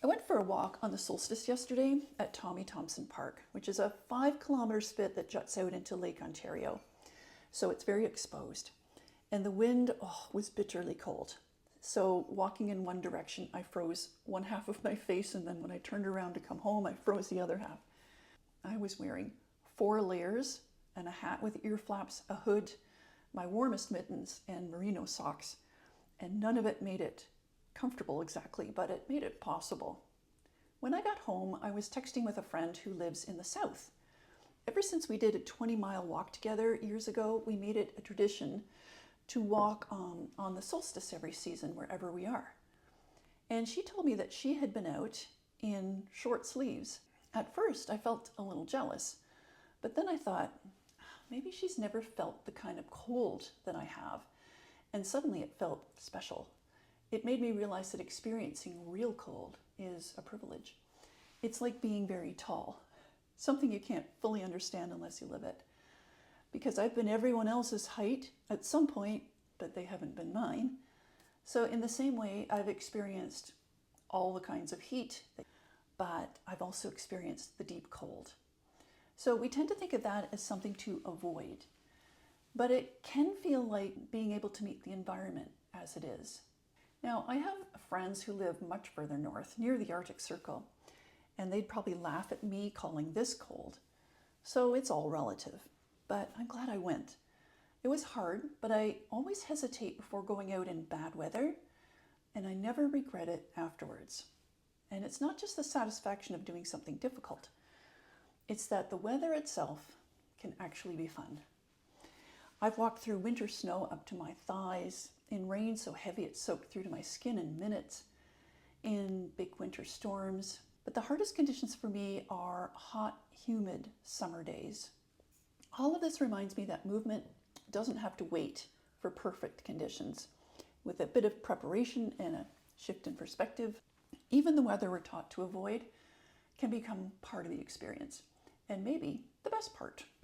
I went for a walk on the solstice yesterday at Tommy Thompson Park, which is a 5 kilometer spit that juts out into Lake Ontario. So it's very exposed. And the wind was bitterly cold. So walking in one direction, I froze one half of my face, and then when I turned around to come home, I froze the other half. I was wearing 4 layers and a hat with ear flaps, a hood, my warmest mittens, and merino socks. And none of it made it comfortable exactly, but it made it possible. When I got home, I was texting with a friend who lives in the south. Ever since we did a 20-mile walk together years ago, we made it a tradition to walk on the solstice every season wherever we are. And she told me that she had been out in short sleeves. At first, I felt a little jealous, but then I thought, maybe she's never felt the kind of cold that I have. And suddenly it felt special. It made me realize that experiencing real cold is a privilege. It's like being very tall, something you can't fully understand unless you live it. Because I've been everyone else's height at some point, but they haven't been mine. So in the same way, I've experienced all the kinds of heat, but I've also experienced the deep cold. So we tend to think of that as something to avoid, but it can feel like being able to meet the environment as it is. Now, I have friends who live much further north, near the Arctic Circle, and they'd probably laugh at me calling this cold. So it's all relative, but I'm glad I went. It was hard, but I always hesitate before going out in bad weather, and I never regret it afterwards. And it's not just the satisfaction of doing something difficult. It's that the weather itself can actually be fun. I've walked through winter snow up to my thighs, in rain so heavy it soaked through to my skin in minutes, in big winter storms. But the hardest conditions for me are hot, humid summer days. All of this reminds me that movement doesn't have to wait for perfect conditions. With a bit of preparation and a shift in perspective, even the weather we're taught to avoid can become part of the experience, and maybe the best part.